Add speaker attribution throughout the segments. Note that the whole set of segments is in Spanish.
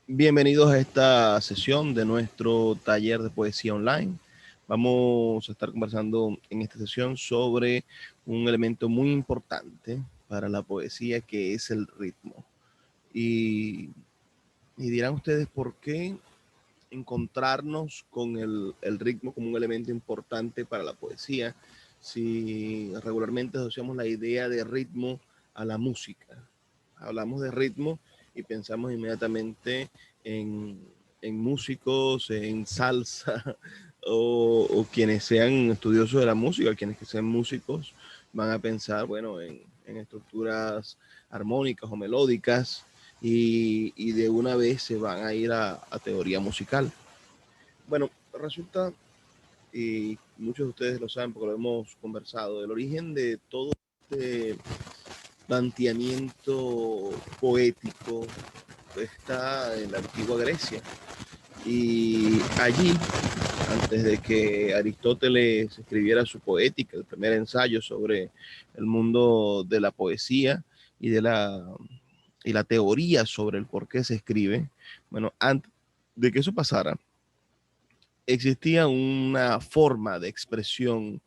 Speaker 1: Bienvenidos a esta sesión de nuestro taller de poesía online. Vamos a estar conversando en esta sesión sobre un elemento muy importante para la poesía, que es el ritmo. Y, y dirán ustedes por qué encontrarnos con el ritmo como un elemento importante para la poesía, si regularmente asociamos la idea de ritmo a la música. Hablamos de ritmo y pensamos inmediatamente en, en músicos, en salsa, o quienes sean estudiosos de la música, quienes que sean músicos, van a pensar, bueno, en estructuras armónicas o melódicas, y de una vez se van a ir a teoría musical. Bueno, resulta, y muchos de ustedes lo saben porque lo hemos conversado, el origen de todo este planteamiento poético está en la antigua Grecia. Y allí, antes de que Aristóteles escribiera su poética, el primer ensayo sobre el mundo de la poesía y y la teoría sobre el por qué se escribe, bueno, antes de que eso pasara, existía una forma de expresión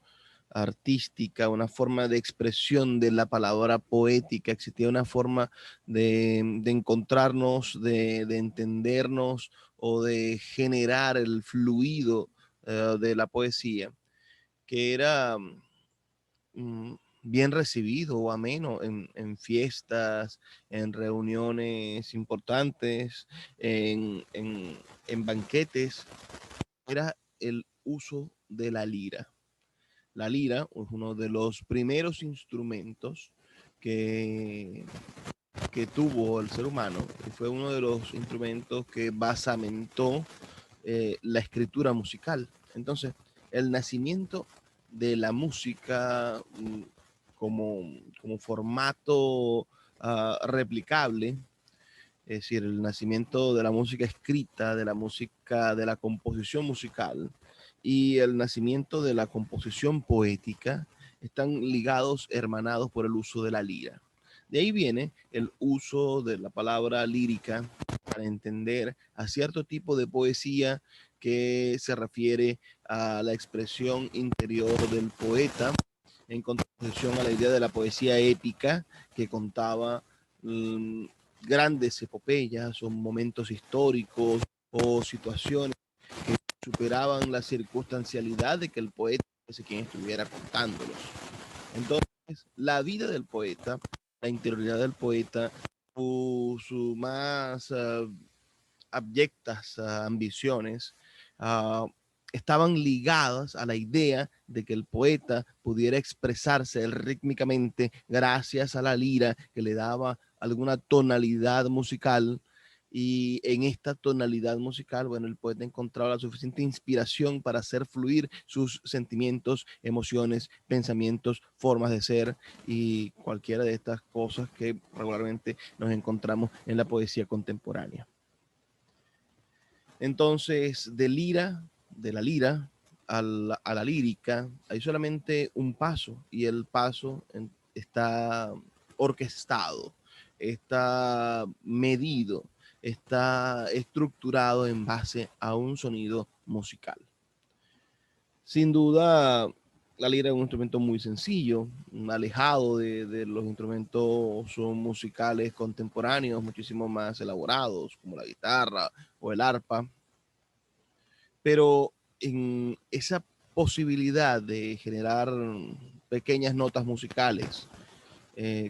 Speaker 1: artística, una forma de expresión de la palabra poética, existía una forma de encontrarnos, de entendernos o de generar el fluido de la poesía, que era mm, bien recibido o ameno en fiestas, en reuniones importantes, en banquetes, era el uso de la lira. La lira es uno de los primeros instrumentos que, que tuvo el ser humano, y fue uno de los instrumentos que basamentó la escritura musical. Entonces, el nacimiento de la música como formato replicable, es decir, el nacimiento de la música escrita, de la música, de la composición musical y el nacimiento de la composición poética están ligados, hermanados por el uso de la lira. De ahí viene el uso de la palabra lírica para entender a cierto tipo de poesía que se refiere a la expresión interior del poeta, en contraposición a la idea de la poesía épica que contaba mmm, grandes epopeyas o momentos históricos o situaciones que superaban la circunstancialidad de que el poeta fuese quien estuviera contándolos. Entonces, la vida del poeta, la interioridad del poeta, su más abyectas ambiciones, uh, estaban ligadas a la idea de que el poeta pudiera expresarse rítmicamente gracias a la lira que le daba alguna tonalidad musical. Y en esta tonalidad musical, bueno, el poeta encontraba la suficiente inspiración para hacer fluir sus sentimientos, emociones, pensamientos, formas de ser y cualquiera de estas cosas que regularmente nos encontramos en la poesía contemporánea. Entonces, de la lira a la lírica, hay solamente un paso, y el paso está orquestado, está medido, está estructurado en base a un sonido musical. Sin duda, la lira es un instrumento muy sencillo, alejado de los instrumentos musicales contemporáneos, muchísimo más elaborados, como la guitarra o el arpa, pero en esa posibilidad de generar pequeñas notas musicales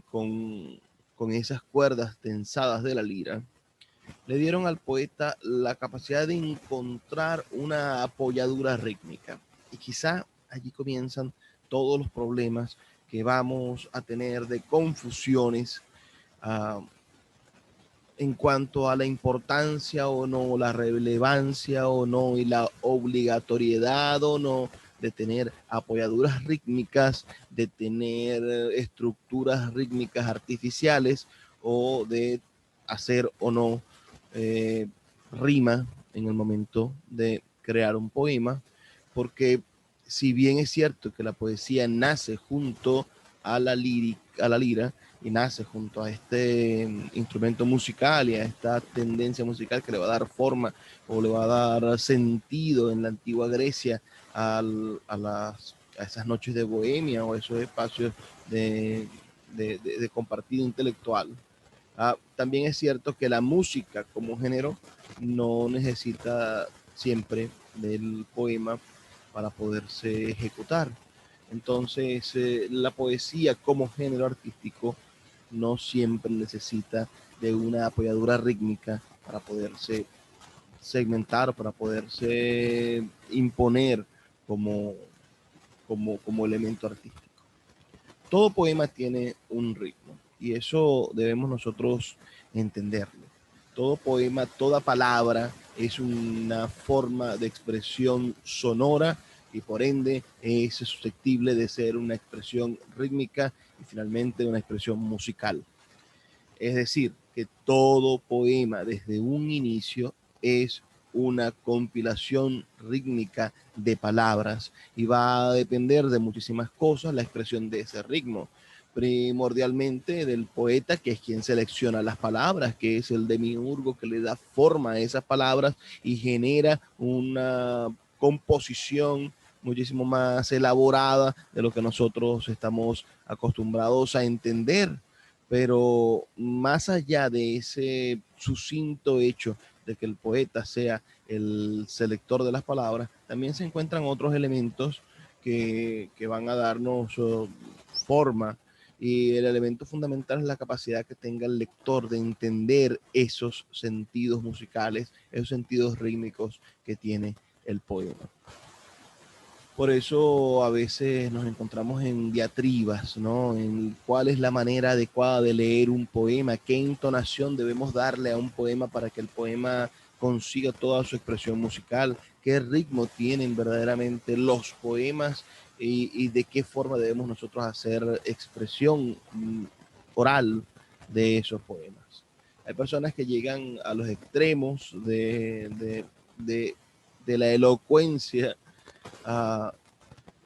Speaker 1: con esas cuerdas tensadas de la lira, le dieron al poeta la capacidad de encontrar una apoyadura rítmica. Y quizá allí comienzan todos los problemas que vamos a tener de confusiones uh, en cuanto a la importancia o no, la relevancia o no, y la obligatoriedad o no de tener apoyaduras rítmicas, de tener estructuras rítmicas artificiales, o de hacer o no eh, rima en el momento de crear un poema, porque si bien es cierto que la poesía nace junto a la lira, y nace junto a este instrumento musical y a esta tendencia musical que le va a dar forma o le va a dar sentido en la antigua Grecia a esas noches de bohemia o esos espacios de, de compartido intelectual. También es cierto que la música como género no necesita siempre del poema para poderse ejecutar. Entonces, la poesía como género artístico no siempre necesita de una apoyadura rítmica para poderse segmentar, para poderse imponer como, como elemento artístico. Todo poema tiene un ritmo y eso debemos nosotros entenderlo. Todo poema, toda palabra es una forma de expresión sonora y por ende es susceptible de ser una expresión rítmica y finalmente una expresión musical. Es decir, que todo poema desde un inicio es una compilación rítmica de palabras y va a depender de muchísimas cosas la expresión de ese ritmo. Primordialmente del poeta, que es quien selecciona las palabras, que es el demiurgo que le da forma a esas palabras y genera una composición muchísimo más elaborada de lo que nosotros estamos acostumbrados a entender. Pero más allá de ese sucinto hecho de que el poeta sea el selector de las palabras, también se encuentran otros elementos que van a darnos forma y el elemento fundamental es la capacidad que tenga el lector de entender esos sentidos musicales, esos sentidos rítmicos que tiene el poema. Por eso a veces nos encontramos en diatribas, ¿no? En cuál es la manera adecuada de leer un poema, qué entonación debemos darle a un poema para que el poema consiga toda su expresión musical, qué ritmo tienen verdaderamente los poemas y de qué forma debemos nosotros hacer expresión oral de esos poemas. Hay personas que llegan a los extremos de la elocuencia uh,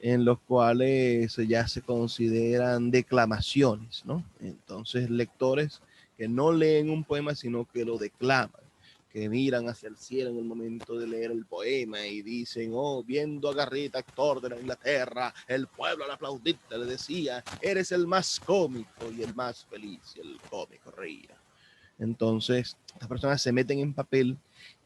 Speaker 1: en los cuales ya se consideran declamaciones, ¿no? Entonces, lectores que no leen un poema, sino que lo declaman, que miran hacia el cielo en el momento de leer el poema y dicen, oh, viendo a Garrett, actor de la Inglaterra, el pueblo al aplaudirte le decía, eres el más cómico y el más feliz, y el cómico reía. Entonces, estas personas se meten en papel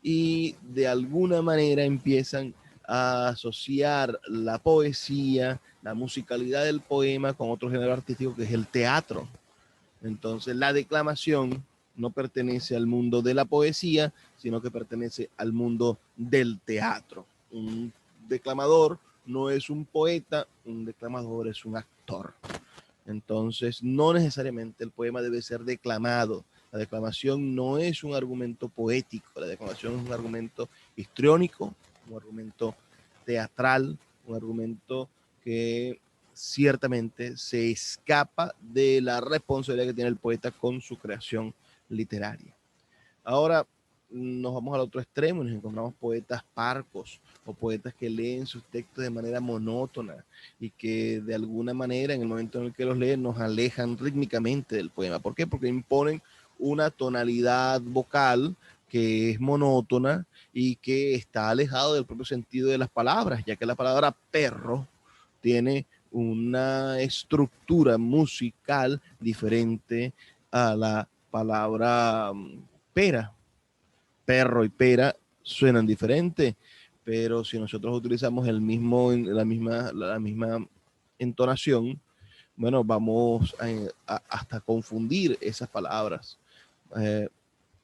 Speaker 1: y de alguna manera empiezan a asociar la poesía, la musicalidad del poema con otro género artístico que es el teatro. Entonces, la declamación no pertenece al mundo de la poesía, sino que pertenece al mundo del teatro. Un declamador no es un poeta, un declamador es un actor. Entonces, no necesariamente el poema debe ser declamado. La declamación no es un argumento poético, la declamación es un argumento histriónico, un argumento teatral, un argumento que ciertamente se escapa de la responsabilidad que tiene el poeta con su creación literaria. Ahora nos vamos al otro extremo y nos encontramos poetas parcos o poetas que leen sus textos de manera monótona y que de alguna manera en el momento en el que los leen nos alejan rítmicamente del poema. ¿Por qué? Porque imponen una tonalidad vocal que es monótona y que está alejado del propio sentido de las palabras, ya que la palabra perro tiene una estructura musical diferente a la palabra pera. Perro y pera suenan diferente, pero si nosotros utilizamos la misma entonación, bueno, vamos hasta confundir esas palabras. Eh,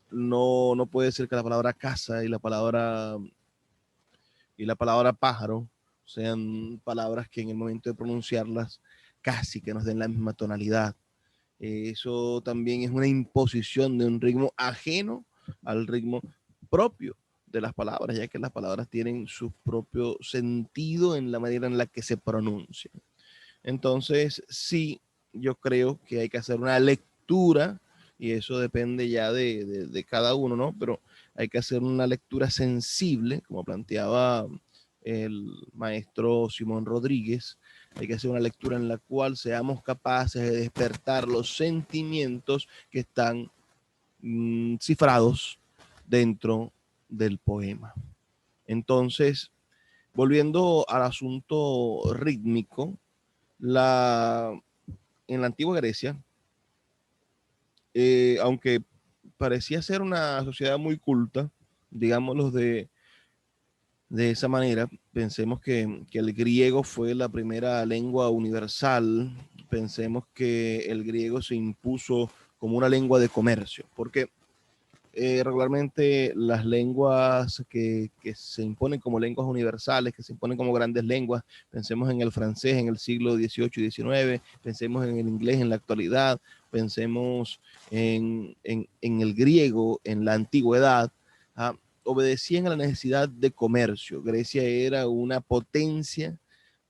Speaker 1: no puede ser que la palabra casa y la palabra pájaro sean palabras que en el momento de pronunciarlas casi que nos den la misma tonalidad. Eso también es una imposición de un ritmo ajeno al ritmo propio de las palabras, ya que las palabras tienen su propio sentido en la manera en la que se pronuncian. Entonces, sí, yo creo que hay que hacer una lectura, y eso depende ya de cada uno, ¿no? Pero hay que hacer una lectura sensible, como planteaba el maestro Simón Rodríguez. Hay que hacer una lectura en la cual seamos capaces de despertar los sentimientos que están cifrados dentro del poema. Entonces, volviendo al asunto rítmico, en la antigua Grecia, aunque parecía ser una sociedad muy culta, digámoslo de esa manera, pensemos que el griego fue la primera lengua universal, pensemos que el griego se impuso como una lengua de comercio, porque regularmente las lenguas que se imponen como lenguas universales, que se imponen como grandes lenguas, pensemos en el francés en el siglo XVIII y XIX, pensemos en el inglés en la actualidad, pensemos en el griego en la antigüedad, ¿ah? Obedecían a la necesidad de comercio. Grecia era una potencia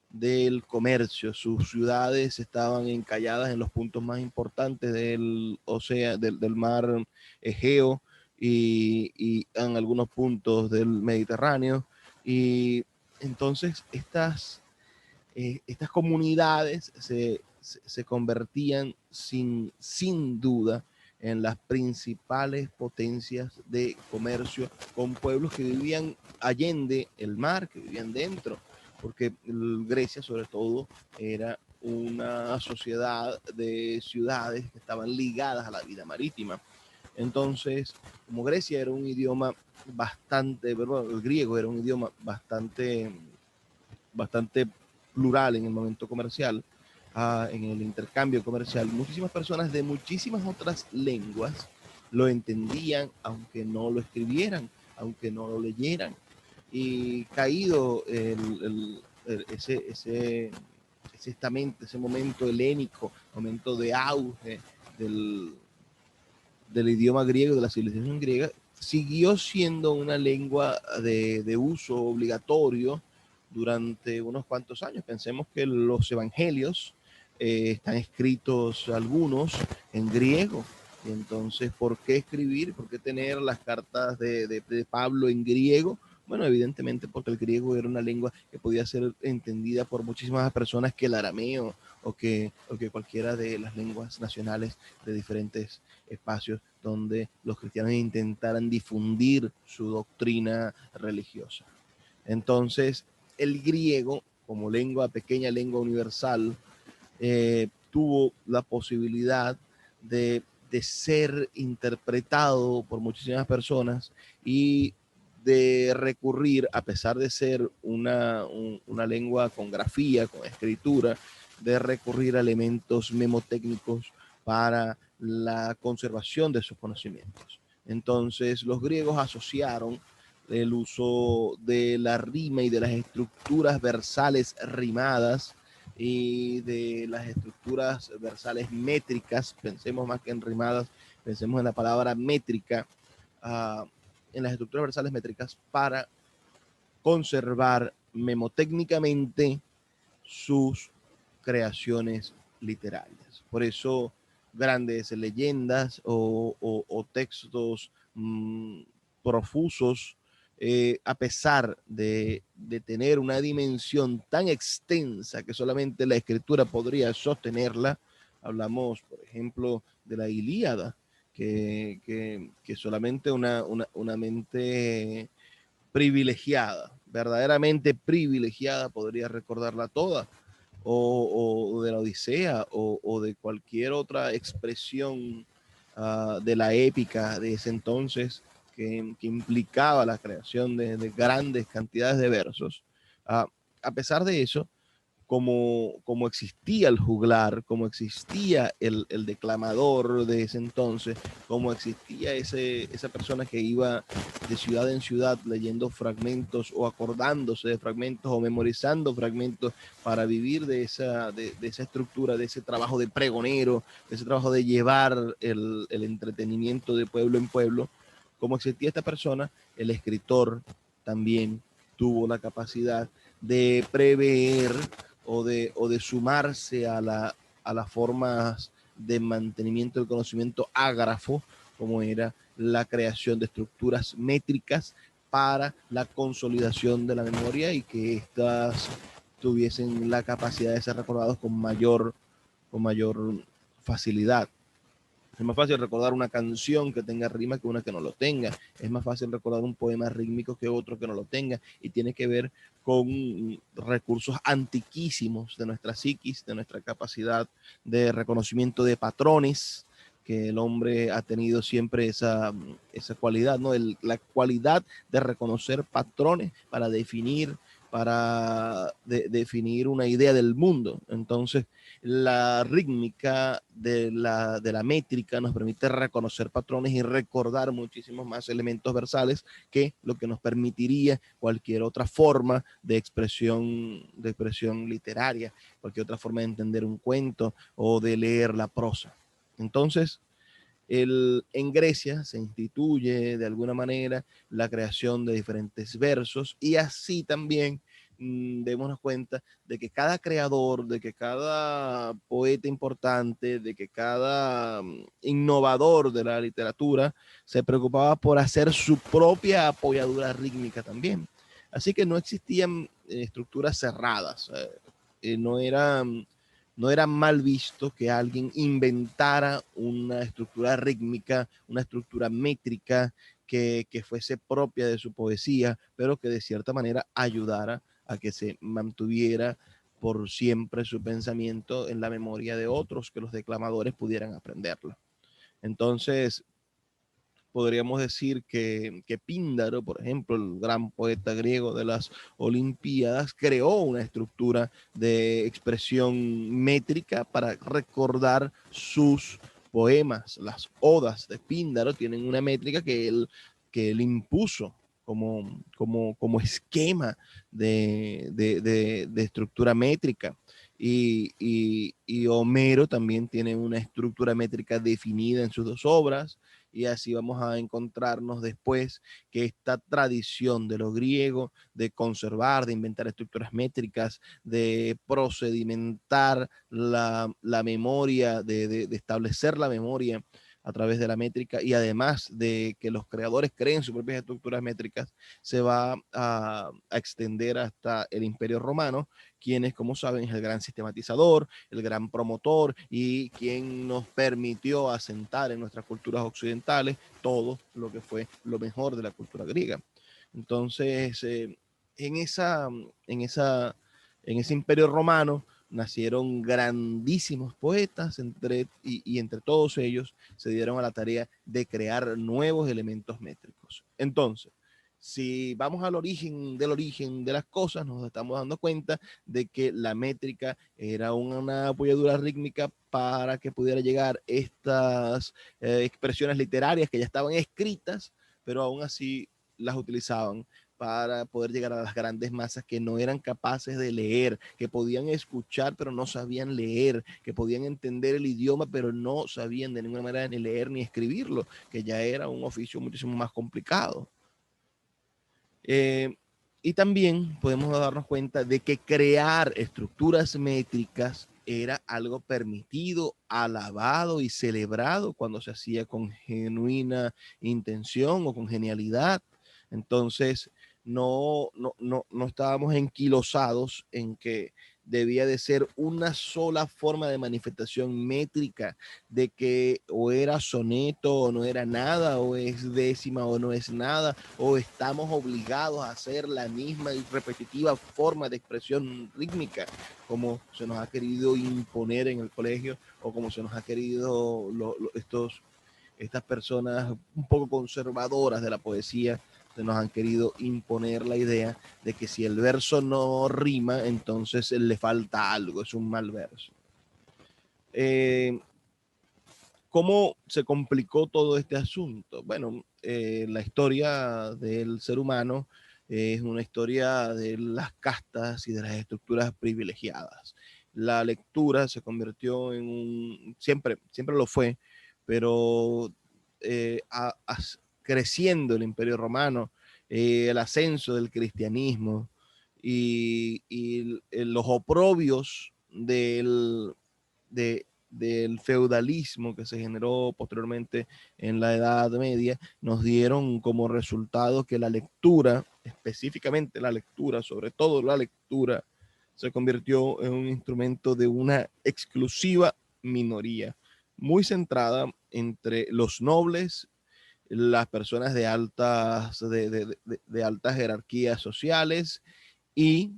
Speaker 1: del comercio. Sus ciudades estaban encalladas en los puntos más importantes del océano, del mar Egeo y en algunos puntos del Mediterráneo. Y entonces estas comunidades se convertían sin duda en las principales potencias de comercio con pueblos que vivían allende el mar, que vivían dentro, porque Grecia sobre todo era una sociedad de ciudades que estaban ligadas a la vida marítima. Entonces, como Grecia era un idioma bastante, perdón, el griego era un idioma bastante plural en el momento comercial, en el intercambio comercial, muchísimas personas de muchísimas otras lenguas lo entendían, aunque no lo escribieran, aunque no lo leyeran. Y caído ese momento helénico, momento de auge del, del idioma griego, de la civilización griega, siguió siendo una lengua de uso obligatorio durante unos cuantos años. Pensemos que los evangelios están escritos algunos en griego. Y entonces, ¿por qué escribir? ¿Por qué tener las cartas de Pablo en griego? Bueno, evidentemente porque el griego era una lengua que podía ser entendida por muchísimas personas que el arameo o que cualquiera de las lenguas nacionales de diferentes espacios donde los cristianos intentaran difundir su doctrina religiosa. Entonces, el griego, como lengua pequeña, lengua universal, tuvo la posibilidad de ser interpretado por muchísimas personas y de recurrir, a pesar de ser una lengua con grafía, con escritura, de recurrir a elementos memotécnicos para la conservación de sus conocimientos. Entonces, los griegos asociaron el uso de la rima y de las estructuras versales rimadas y de las estructuras versales métricas, pensemos más que en rimadas, pensemos en la palabra métrica, uh, en las estructuras versales métricas para conservar memotécnicamente sus creaciones literarias. Por eso grandes leyendas o textos profusos, a pesar de tener una dimensión tan extensa que solamente la escritura podría sostenerla, hablamos, por ejemplo, de la Ilíada, que solamente una mente privilegiada, verdaderamente privilegiada, podría recordarla toda, o de la Odisea, o de cualquier otra expresión de la épica de ese entonces que implicaba la creación de grandes cantidades de versos. A pesar de eso, como existía el juglar, como existía el declamador de ese entonces, como existía esa persona que iba de ciudad en ciudad leyendo fragmentos o acordándose de fragmentos o memorizando fragmentos para vivir de esa estructura, de ese trabajo de pregonero, de ese trabajo de llevar el entretenimiento de pueblo en pueblo, como existía esta persona, el escritor también tuvo la capacidad de prever o de sumarse a las formas de mantenimiento del conocimiento ágrafo, como era la creación de estructuras métricas para la consolidación de la memoria y que éstas tuviesen la capacidad de ser recordados con mayor facilidad. Es más fácil recordar una canción que tenga rima que una que no lo tenga. Es más fácil recordar un poema rítmico que otro que no lo tenga. Y tiene que ver con recursos antiquísimos de nuestra psiquis, de nuestra capacidad de reconocimiento de patrones, que el hombre ha tenido siempre esa cualidad, ¿no? La cualidad de reconocer patrones para definir, definir una idea del mundo. Entonces, la rítmica de la métrica nos permite reconocer patrones y recordar muchísimos más elementos versales que lo que nos permitiría cualquier otra forma de expresión literaria, cualquier otra forma de entender un cuento o de leer la prosa. Entonces, en Grecia se instituye de alguna manera la creación de diferentes versos y así también démonos cuenta de que cada creador, de que cada poeta importante, de que cada innovador de la literatura se preocupaba por hacer su propia apoyadura rítmica también. Así que no existían estructuras cerradas, no era mal visto que alguien inventara una estructura rítmica, una estructura métrica que fuese propia de su poesía, pero que de cierta manera ayudara a que se mantuviera por siempre su pensamiento en la memoria de otros, que los declamadores pudieran aprenderlo. Entonces, podríamos decir que Píndaro, por ejemplo, el gran poeta griego de las Olimpiadas, creó una estructura de expresión métrica para recordar sus poemas. Las odas de Píndaro tienen una métrica que él impuso como esquema de estructura métrica. Y Homero también tiene una estructura métrica definida en sus dos obras, y así vamos a encontrarnos después que esta tradición de los griegos de conservar, de inventar estructuras métricas, de procedimentar la memoria, de establecer la memoria a través de la métrica, y además de que los creadores creen sus propias estructuras métricas, se va a extender hasta el Imperio Romano, quienes, como saben, es el gran sistematizador, el gran promotor y quien nos permitió asentar en nuestras culturas occidentales todo lo que fue lo mejor de la cultura griega. Entonces, en, esa, en, esa, en ese Imperio Romano nacieron grandísimos poetas y entre todos ellos se dieron a la tarea de crear nuevos elementos métricos. Entonces, si vamos al origen de las cosas, nos estamos dando cuenta de que la métrica era una apoyadura rítmica para que pudiera llegar estas expresiones literarias que ya estaban escritas, pero aún así las utilizaban para poder llegar a las grandes masas que no eran capaces de leer, que podían escuchar pero no sabían leer, que podían entender el idioma pero no sabían de ninguna manera ni leer ni escribirlo, que ya era un oficio muchísimo más complicado. Y también podemos darnos cuenta de que crear estructuras métricas era algo permitido, alabado y celebrado cuando se hacía con genuina intención o con genialidad. Entonces, no estábamos enquilosados en que debía de ser una sola forma de manifestación métrica, de que o era soneto o no era nada, o es décima o no es nada, o estamos obligados a hacer la misma y repetitiva forma de expresión rítmica, como se nos ha querido imponer en el colegio, o como se nos ha querido estas personas un poco conservadoras de la poesía se nos han querido imponer la idea de que si el verso no rima, entonces le falta algo, es un mal verso. ¿Cómo se complicó todo este asunto? Bueno, la historia del ser humano es una historia de las castas y de las estructuras privilegiadas. La lectura se convirtió en siempre lo fue, pero creciendo el Imperio Romano, el ascenso del cristianismo y los oprobios de del feudalismo que se generó posteriormente en la Edad Media, nos dieron como resultado que la lectura, específicamente la lectura, sobre todo la lectura, se convirtió en un instrumento de una exclusiva minoría, muy centrada entre los nobles, las personas de altas jerarquías sociales y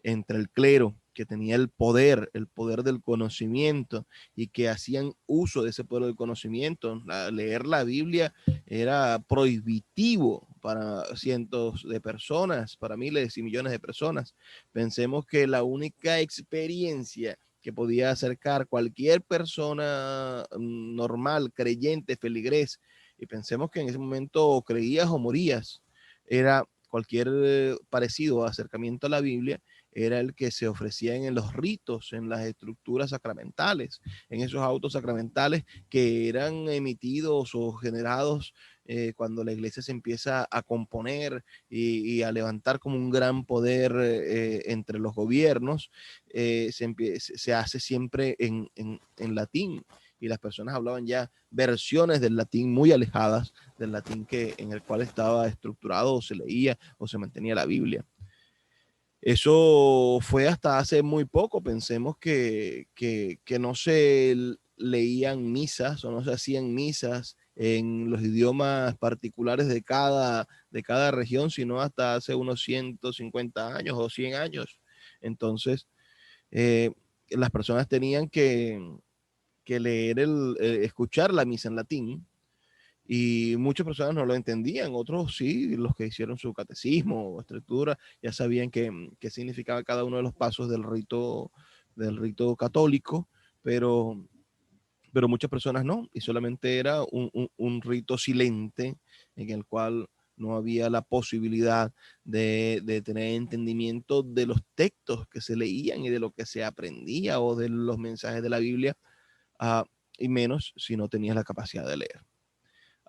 Speaker 1: entre el clero que tenía el poder del conocimiento y que hacían uso de ese poder del conocimiento. Leer la Biblia era prohibitivo para cientos de personas, para miles y millones de personas. Pensemos que la única experiencia que podía acercar cualquier persona normal, creyente, feligrés, y pensemos que en ese momento creías o morías, era cualquier parecido o acercamiento a la Biblia, era el que se ofrecía en los ritos, en las estructuras sacramentales, en esos autos sacramentales que eran emitidos o generados cuando la iglesia se empieza a componer y a levantar como un gran poder entre los gobiernos, se hace siempre en latín, y las personas hablaban ya versiones del latín muy alejadas del latín en el cual estaba estructurado o se leía o se mantenía la Biblia. Eso fue hasta hace muy poco. Pensemos que no se leían misas o no se hacían misas en los idiomas particulares de cada región, sino hasta hace unos 150 años o 100 años. Entonces, eh, las personas tenían que leer escuchar la misa en latín, y muchas personas no lo entendían, otros sí, los que hicieron su catecismo o escritura, ya sabían qué significaba cada uno de los pasos del rito católico, pero, pero muchas personas no, y solamente era un rito silente en el cual no había la posibilidad de tener entendimiento de los textos que se leían y de lo que se aprendía o de los mensajes de la Biblia, uh, y menos si no tenías la capacidad de leer.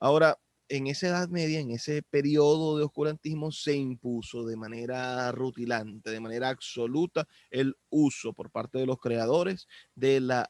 Speaker 1: Ahora, en esa Edad Media, en ese periodo de oscurantismo, se impuso de manera rutilante, de manera absoluta, el uso por parte de los creadores de la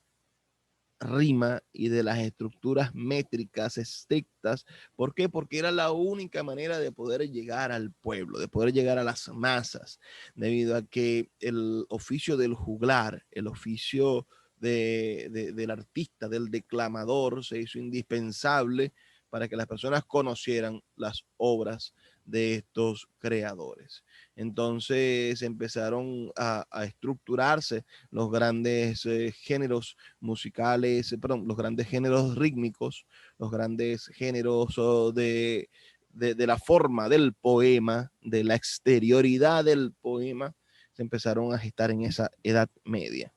Speaker 1: rima y de las estructuras métricas estrictas. ¿Por qué? Porque era la única manera de poder llegar al pueblo, de poder llegar a las masas, debido a que el oficio del juglar, el oficio del artista, del declamador, se hizo indispensable para que las personas conocieran las obras de estos creadores. Entonces empezaron a estructurarse los grandes géneros musicales, perdón, los grandes géneros rítmicos, los grandes géneros de la forma del poema, de la exterioridad del poema, se empezaron a gestar en esa Edad Media.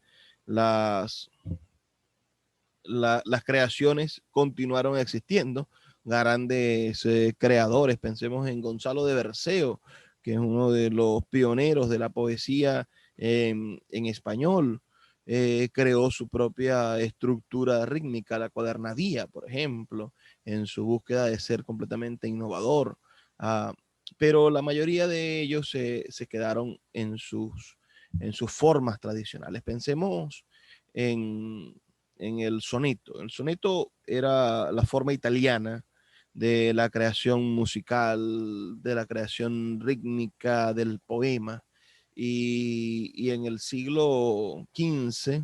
Speaker 1: Las, las creaciones continuaron existiendo, grandes creadores, pensemos en Gonzalo de Berceo, que es uno de los pioneros de la poesía en español. Creó su propia estructura rítmica, la cuadernadía, por ejemplo, en su búsqueda de ser completamente innovador. Uh, pero la mayoría de ellos se quedaron en sus formas tradicionales. Pensemos en, en el soneto. El soneto era la forma italiana de la creación musical, de la creación rítmica del poema. Y en el siglo XV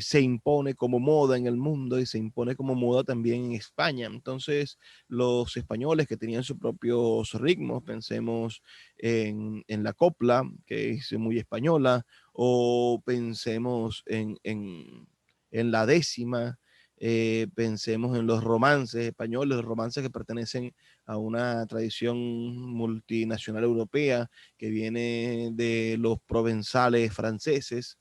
Speaker 1: se impone como moda en el mundo y se impone como moda también en España. Entonces, los españoles que tenían sus propios ritmos, pensemos en la copla, que es muy española, o pensemos en la décima, pensemos en los romances españoles, los romances que pertenecen a una tradición multinacional europea que viene de los provenzales franceses.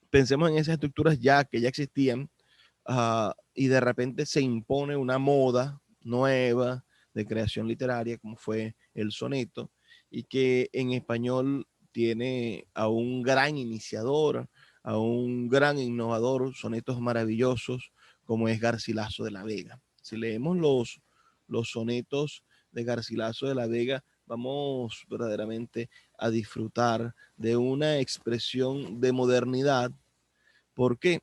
Speaker 1: Pensemos en esas estructuras que ya existían, y de repente se impone una moda nueva de creación literaria como fue el soneto, y que en español tiene a un gran iniciador, a un gran innovador, sonetos maravillosos como es Garcilaso de la Vega. Si leemos los sonetos de Garcilaso de la Vega, vamos verdaderamente a disfrutar de una expresión de modernidad, ¿Por qué?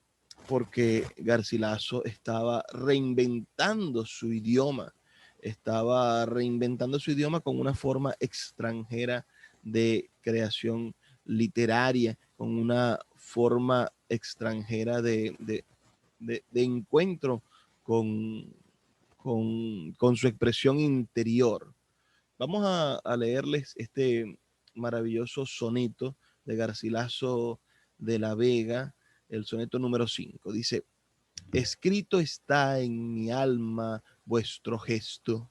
Speaker 1: Porque Garcilaso estaba reinventando su idioma con una forma extranjera de creación literaria, con una forma extranjera de encuentro con, con su expresión interior. Vamos a leerles este maravilloso soneto de Garcilaso de la Vega, el soneto número 5. Dice: escrito está en mi alma vuestro gesto,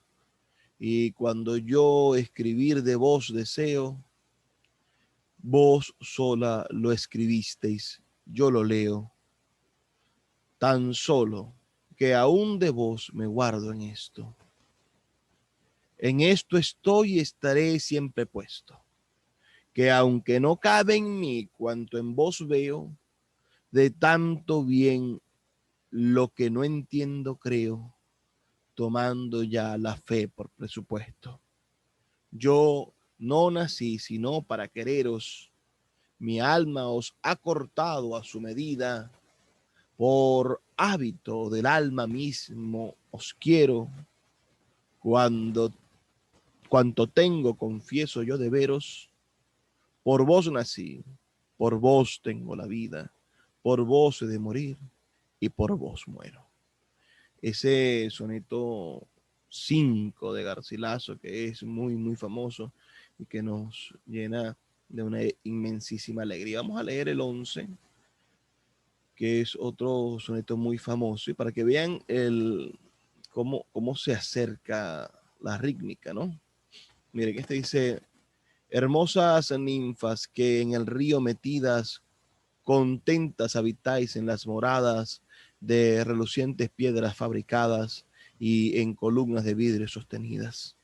Speaker 1: y cuando yo escribir de vos deseo, vos sola lo escribisteis, yo lo leo, tan solo que aún de vos me guardo en esto. En esto estoy y estaré siempre puesto, que aunque no cabe en mí cuanto en vos veo, de tanto bien lo que no entiendo creo, tomando ya la fe por presupuesto. Yo no nací sino para quereros, mi alma os ha cortado a su medida, por hábito del alma mismo os quiero, cuando cuanto tengo confieso yo de veros, por vos nací, por vos tengo la vida, por vos he de morir y por vos muero. Ese soneto 5 de Garcilaso, que es muy, muy famoso y que nos llena de una inmensísima alegría. Vamos a leer el 11, que es otro soneto muy famoso, y para que vean cómo se acerca la rítmica, ¿no? Miren, este dice: hermosas ninfas que en el río metidas, contentas habitáis en las moradas de relucientes piedras fabricadas y en columnas de vidrio sostenidas.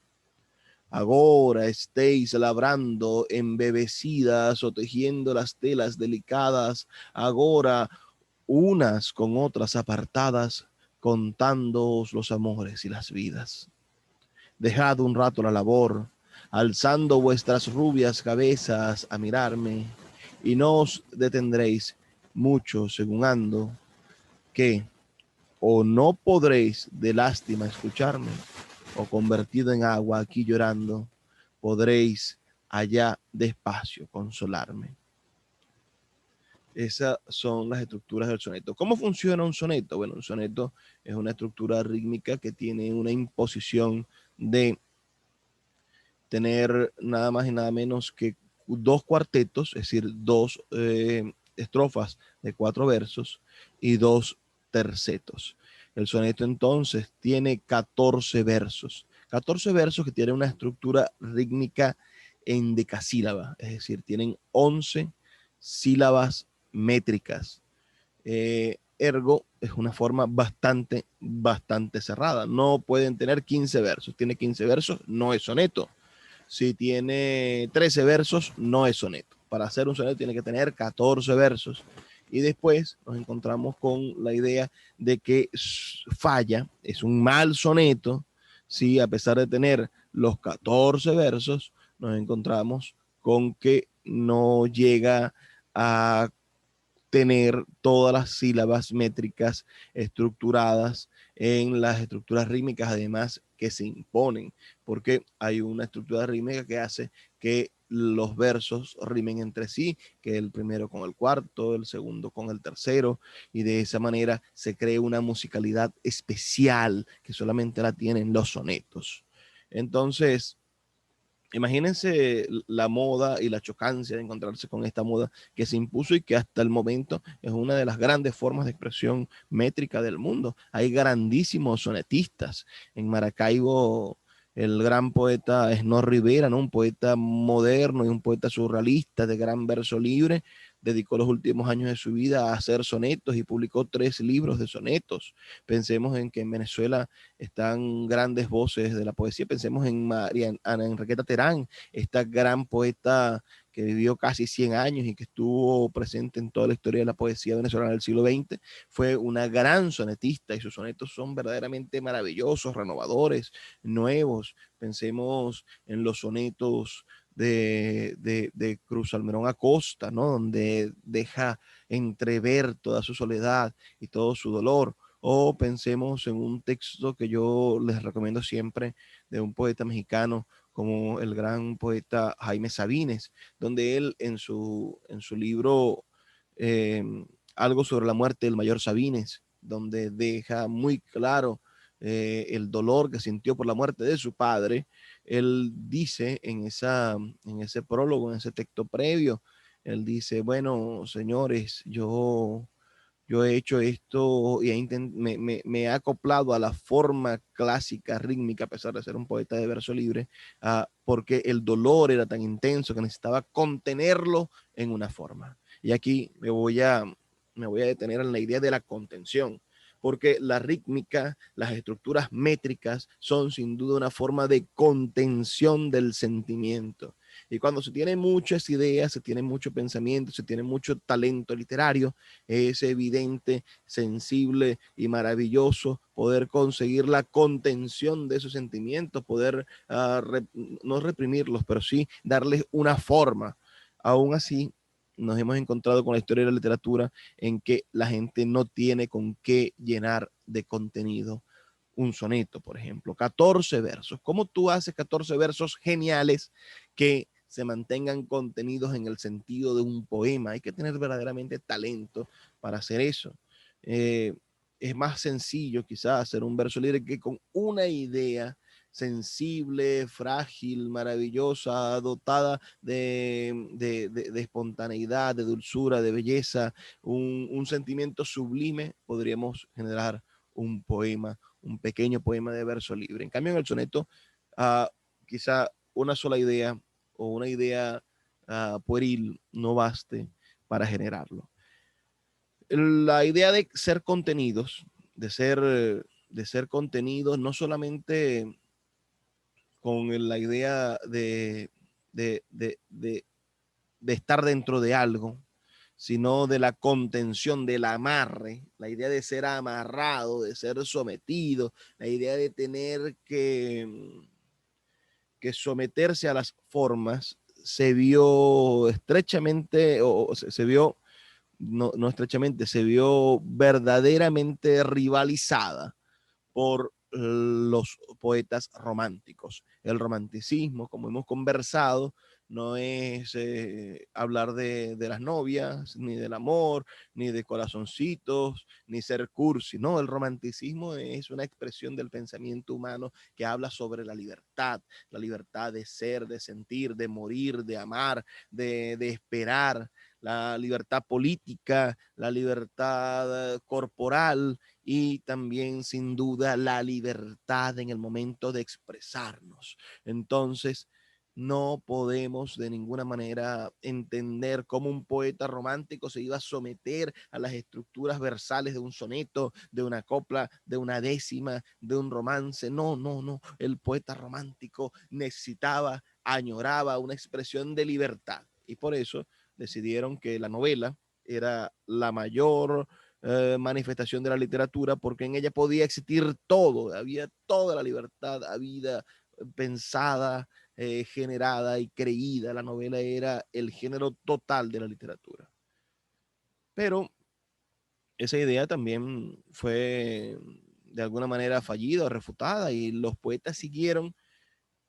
Speaker 1: Agora estéis labrando embebecidas o tejiendo las telas delicadas, agora unas con otras apartadas, contándoos los amores y las vidas. Dejad un rato la labor, alzando vuestras rubias cabezas a mirarme, y no os detendréis mucho según ando, que o no podréis de lástima escucharme, o convertido en agua aquí llorando, podréis allá despacio consolarme. Esas son las estructuras del soneto. ¿Cómo funciona un soneto? Bueno, un soneto es una estructura rítmica que tiene una imposición de tener nada más y nada menos que dos cuartetos, es decir, dos estrofas de 4 versos y 2 tercetos. El soneto entonces tiene 14 versos. 14 versos que tienen una estructura rítmica en decasílaba, es decir, tienen 11 sílabas métricas. Ergo es una forma bastante cerrada. No pueden tener 15 versos. Tiene 15 versos, no es soneto. Si tiene 13 versos, no es soneto. Para hacer un soneto tiene que tener 14 versos. Y después nos encontramos con la idea de que falla, es un mal soneto, si a pesar de tener los 14 versos, nos encontramos con que no llega a tener todas las sílabas métricas estructuradas en las estructuras rítmicas, además que se imponen, porque hay una estructura rítmica que hace que los versos rimen entre sí, que el primero con el cuarto, el segundo con el tercero, y de esa manera se crea una musicalidad especial que solamente la tienen los sonetos. Entonces, imagínense la moda y la chocancia de encontrarse con esta moda que se impuso y que hasta el momento es una de las grandes formas de expresión métrica del mundo. Hay grandísimos sonetistas. En Maracaibo, el gran poeta Esnor Rivera, ¿no? Un poeta moderno y un poeta surrealista de gran verso libre, dedicó los últimos años de su vida a hacer sonetos y publicó 3 libros de sonetos. Pensemos en que en Venezuela están grandes voces de la poesía. Pensemos en María Ana Enriqueta Terán, esta gran poeta que vivió casi 100 años y que estuvo presente en toda la historia de la poesía venezolana del siglo XX. Fue una gran sonetista y sus sonetos son verdaderamente maravillosos, renovadores, nuevos. Pensemos en los sonetos de Cruz Almerón Acosta, ¿no? Donde deja entrever toda su soledad y todo su dolor. O pensemos en un texto que yo les recomiendo siempre de un poeta mexicano como el gran poeta Jaime Sabines, donde él en su libro eh, Algo sobre la muerte del mayor Sabines, donde deja muy claro el dolor que sintió por la muerte de su padre. Él dice en ese prólogo, en ese texto previo, él dice, bueno, señores, yo he hecho esto y me he acoplado a la forma clásica, rítmica, a pesar de ser un poeta de verso libre, porque el dolor era tan intenso que necesitaba contenerlo en una forma. Y aquí me voy a detener en la idea de la contención, porque la rítmica, las estructuras métricas son sin duda una forma de contención del sentimiento. Y cuando se tiene muchas ideas, se tiene mucho pensamiento, se tiene mucho talento literario, es evidente, sensible y maravilloso poder conseguir la contención de esos sentimientos, poder no reprimirlos, pero sí darles una forma. Aún así, nos hemos encontrado con la historia de la literatura en que la gente no tiene con qué llenar de contenido un soneto, por ejemplo, 14 versos. ¿Cómo tú haces 14 versos geniales que se mantengan contenidos en el sentido de un poema? Hay que tener verdaderamente talento para hacer eso. Eh, es más sencillo quizás hacer un verso libre que con una idea sensible, frágil, maravillosa, dotada de espontaneidad, de dulzura, de belleza, un sentimiento sublime, podríamos generar un poema, un pequeño poema de verso libre. En cambio, en el soneto, uh, quizá una sola idea o una idea pueril no baste para generarlo. La idea de ser contenidos, de ser contenidos, no solamente con la idea de estar dentro de algo, sino de la contención, del amarre, la idea de ser amarrado, de ser sometido, la idea de tener que someterse a las formas, se vio estrechamente, o se vio, no estrechamente, se vio verdaderamente rivalizada por los poetas románticos. El romanticismo, como hemos conversado, no es hablar de las novias, ni del amor, ni de corazoncitos, ni ser cursi. No, el romanticismo es una expresión del pensamiento humano que habla sobre la libertad de ser, de sentir, de morir, de amar, de esperar, la libertad política, la libertad corporal, y también sin duda la libertad en el momento de expresarnos. Entonces, no podemos de ninguna manera entender cómo un poeta romántico se iba a someter a las estructuras versales de un soneto, de una copla, de una décima, de un romance. No, no, no. El poeta romántico necesitaba, añoraba una expresión de libertad. Y por eso decidieron que la novela era la mayor manifestación de la literatura, porque en ella podía existir todo, había toda la libertad, había pensada, generada y creída. La novela era el género total de la literatura. Pero esa idea también fue de alguna manera fallida o refutada, y los poetas siguieron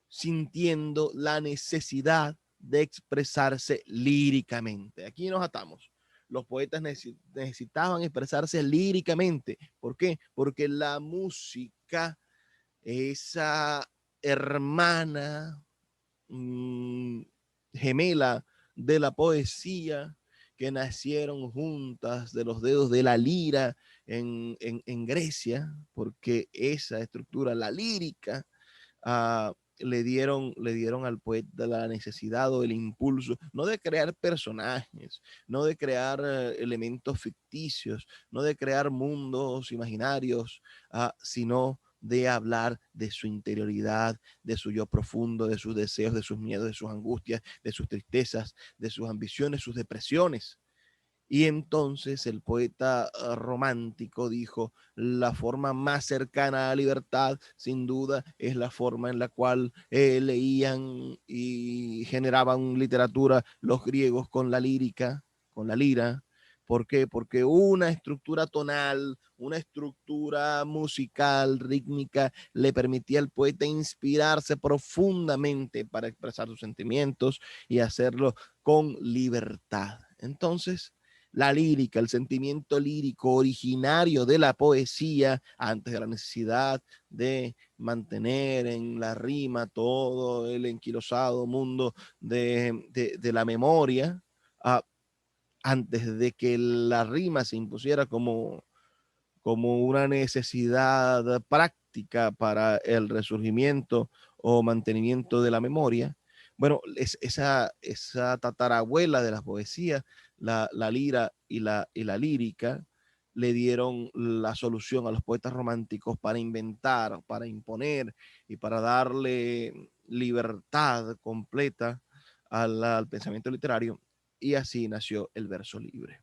Speaker 1: sintiendo la necesidad de expresarse líricamente. Aquí nos atamos. Los poetas necesitaban expresarse líricamente. ¿Por qué? Porque la música, esa hermana mmm, gemela de la poesía, que nacieron juntas de los dedos de la lira en Grecia, porque esa estructura, la lírica, le dieron al poeta la necesidad o el impulso, no de crear personajes, no de crear elementos ficticios, no de crear mundos imaginarios, sino de hablar de su interioridad, de su yo profundo, de sus deseos, de sus miedos, de sus angustias, de sus tristezas, de sus ambiciones, sus depresiones. Y entonces el poeta romántico dijo, la forma más cercana a la libertad, sin duda, es la forma en la cual leían y generaban literatura los griegos con la lírica, con la lira. ¿Por qué? Porque una estructura tonal, una estructura musical, rítmica, le permitía al poeta inspirarse profundamente para expresar sus sentimientos y hacerlo con libertad. Entonces, la lírica, el sentimiento lírico originario de la poesía, antes de la necesidad de mantener en la rima todo el enquilosado mundo de la memoria, uh, antes de que la rima se impusiera como una necesidad práctica para el resurgimiento o mantenimiento de la memoria. Bueno, esa tatarabuela de la poesía, la lira y la lírica, le dieron la solución a los poetas románticos para inventar, para imponer y para darle libertad completa al pensamiento literario. Y así nació el verso libre.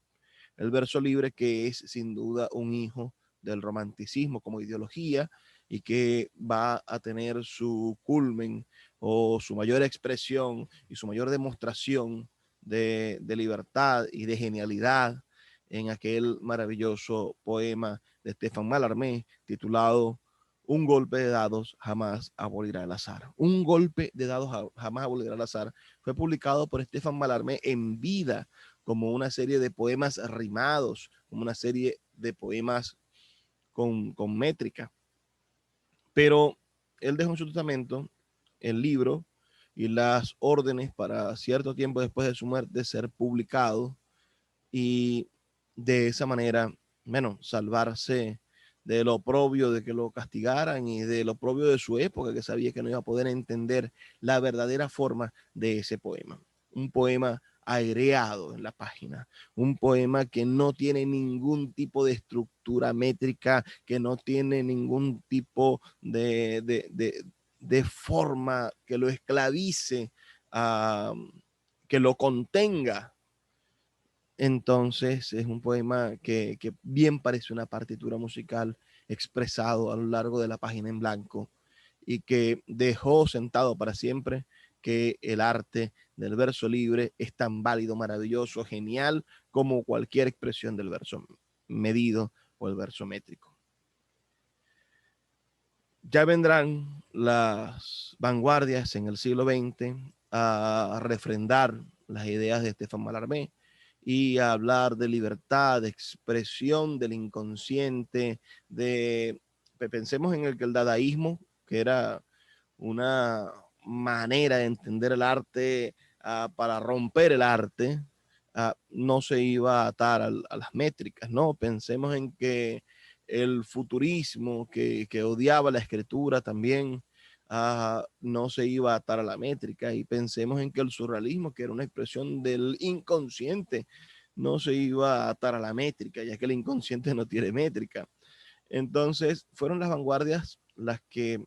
Speaker 1: El verso libre, que es sin duda un hijo del romanticismo como ideología y que va a tener su culmen o su mayor expresión y su mayor demostración de libertad y de genialidad en aquel maravilloso poema de Estefan Mallarmé titulado Un golpe de dados jamás abolirá el azar. Un golpe de dados jamás abolirá el azar fue publicado por Estefan Mallarmé en vida como una serie de poemas rimados, como una serie de poemas con métrica. Pero él dejó en su testamento el libro y las órdenes para cierto tiempo después de su muerte ser publicado y de esa manera, bueno, salvarse de lo propio de que lo castigaran y de lo propio de su época, que sabía que no iba a poder entender la verdadera forma de ese poema. Un poema aireado en la página, un poema que no tiene ningún tipo de estructura métrica, que no tiene ningún tipo de forma que lo esclavice, que lo contenga. Entonces es un poema que bien parece una partitura musical expresado a lo largo de la página en blanco y que dejó sentado para siempre que el arte del verso libre es tan válido, maravilloso, genial como cualquier expresión del verso medido o el verso métrico. Ya vendrán las vanguardias en el siglo XX a refrendar las ideas de Estefan Mallarmé y a hablar de libertad, de expresión del inconsciente, pensemos en el dadaísmo, que era una manera de entender el arte para romper el arte, no se iba a atar a las métricas, ¿no? Pensemos en que el futurismo que odiaba la escritura también no se iba a atar a la métrica, y pensemos en que el surrealismo, que era una expresión del inconsciente, no se iba a atar a la métrica, ya que el inconsciente no tiene métrica. Entonces fueron las vanguardias las que